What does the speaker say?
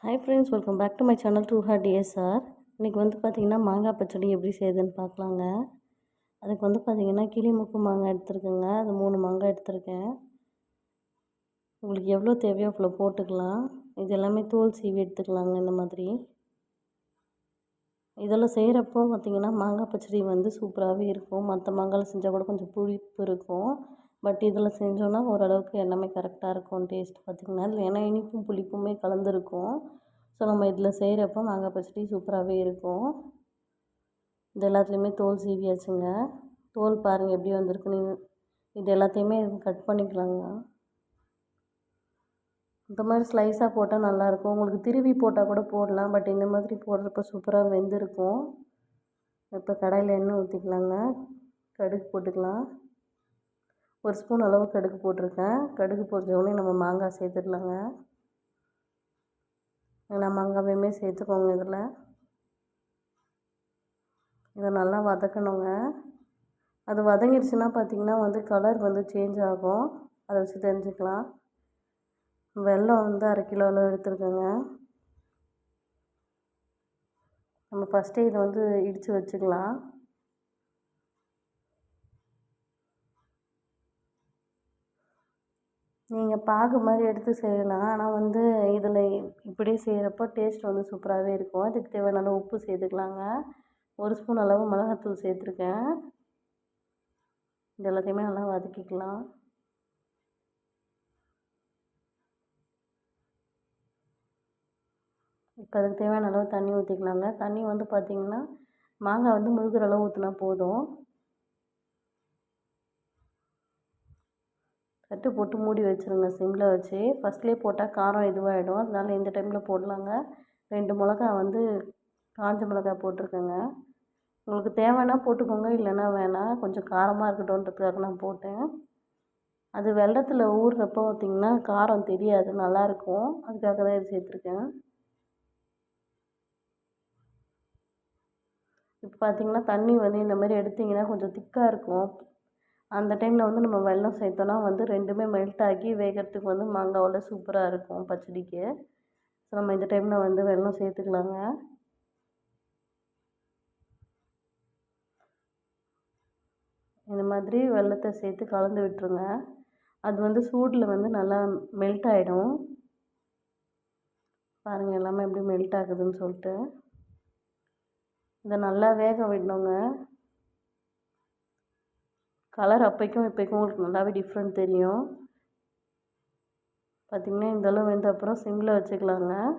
Hi friends, welcome back to my channel டூ ஹார் DSR. இன்றைக்கி வந்து பார்த்திங்கன்னா மாங்காய் பச்சடி எப்படி செய்யுதுன்னு பார்க்கலாங்க. அதுக்கு வந்து பார்த்திங்கன்னா கிளிமுக்கு மாங்காய் எடுத்துருக்கேங்க. அது 3 மாங்காய் எடுத்திருக்கேன். உங்களுக்கு எவ்வளோ தேவையோ அவ்வளோ போட்டுக்கலாம். இது எல்லாமே தோல் சீவி எடுத்துக்கலாங்க. இந்த மாதிரி இதெல்லாம் செய்கிறப்போ பார்த்திங்கன்னா மாங்காய் பச்சடி வந்து சூப்பராகவே இருக்கும். மற்ற மாங்காயில் செஞ்சால் கூட கொஞ்சம் புளிப்பு இருக்கும். பட் இதில் செஞ்சோன்னா ஓரளவுக்கு எல்லாமே கரெக்டாக இருக்கும். டேஸ்ட் பார்த்திங்கன்னா இதில் ஏன்னா இனிப்பும் புளிப்புமே கலந்துருக்கும். ஸோ நம்ம இதில் செய்கிறப்போ மாங்காய் பச்சடி சூப்பராகவே இருக்கும். இது எல்லாத்துலேயுமே தோல் சீவியாச்சுங்க. தோல் பாருங்கள் எப்படி வந்திருக்குன்னு. இது எல்லாத்தையுமே கட் பண்ணிக்கலாங்க. இந்த மாதிரி ஸ்லைஸாக போட்டால் நல்லாயிருக்கும். உங்களுக்கு திருவி போட்டால் கூட போடலாம். பட் இந்த மாதிரி போடுறப்ப சூப்பராக வெந்திருக்கும். இப்போ கடாயில் எண்ணெய் ஊற்றிக்கலாங்க. கடுகு போட்டுக்கலாம். 1 ஸ்பூன் அளவு கடுகு போட்டிருக்கேன். கடுகு பொரிஞ்சோடனே நம்ம மாங்காய் சேர்த்துக்கலாங்க. நான் மாங்காயுமே சேர்த்துக்கோங்க. இதை நல்லா வதக்கணுங்க. அது வதங்கிடுச்சுன்னா பார்த்திங்கன்னா வந்து கலர் வந்து சேஞ்ச் ஆகும். அதை வச்சு தெரிஞ்சுக்கலாம். வெல்லம் வந்து 1/2 கிலோ அளவு எடுத்துருக்கேங்க. நம்ம ஃபஸ்ட்டே இதை வந்து இடித்து வச்சுக்கலாம். நீங்கள் பாகு மாதிரி எடுத்து செய்யலாம். ஆனால் வந்து இதில் இப்படியே செய்கிறப்போ டேஸ்ட் வந்து சூப்பராகவே இருக்கும். அதுக்கு தேவையான அளவு உப்பு சேர்த்துக்கலாங்க. 1 ஸ்பூன் அளவு மிளகாத்தூள் சேர்த்துருக்கேன். இது எல்லாத்தையுமே நல்லா வதக்கிக்கலாம். இப்போ அதுக்கு தேவையான அளவு தண்ணி ஊற்றிக்கலாங்க. தண்ணி வந்து பார்த்திங்கன்னா மாங்காய் வந்து முழுகிற அளவு ஊற்றினா போதும். தட்டு போட்டு மூடி வச்சுருங்க சிம்மில் வச்சு. ஃபஸ்ட்லேயே போட்டால் காரம் இதுவாகிடும். அதனால இந்த டைமில் போடலாங்க. 2 மிளகா வந்து காஞ்ச மிளகா போட்டிருக்கேங்க. உங்களுக்கு தேவைன்னா போட்டுக்கோங்க, இல்லைன்னா வேணாம். கொஞ்சம் காரமாக இருக்கட்டும்ன்றதுக்காக நான் போட்டேன். அது வெள்ளத்தில் ஊறுறப்போ பார்த்திங்கன்னா காரம் தெரியாது, நல்லாயிருக்கும். அதுக்காக தான் இது சேர்த்துருக்கேன். இப்போ பார்த்திங்கன்னா தண்ணி வந்து இந்த மாதிரி எடுத்திங்கன்னா கொஞ்சம் திக்காக இருக்கும். அந்த டைமில் வந்து நம்ம வெல்லம் சேர்த்தோன்னா வந்து 2மே மெல்ட் ஆகி வேகிறதுக்கு வந்து மாங்காவோட சூப்பராக இருக்கும் பச்சடிக்கு. ஸோ நம்ம இந்த டைமில் வந்து வெல்லம் சேர்த்துக்கலாங்க. இந்த மாதிரி வெல்லத்தை சேர்த்து கலந்து விட்டுருங்க. அது வந்து சூடில் வந்து நல்லா மெல்ட் ஆகிடும். பாருங்கள் எல்லாமே எப்படி மெல்ட் ஆகுதுன்னு சொல்லிட்டு. இதை நல்லா வேக விடணுங்க. கலர் அப்போக்கும் இப்போக்கும் உங்களுக்கு நல்லாவே டிஃப்ரெண்ட் தெரியும். பார்த்திங்கன்னா இந்தளவு வெந்த அப்புறம் சிம்மில் வச்சுக்கலாங்க.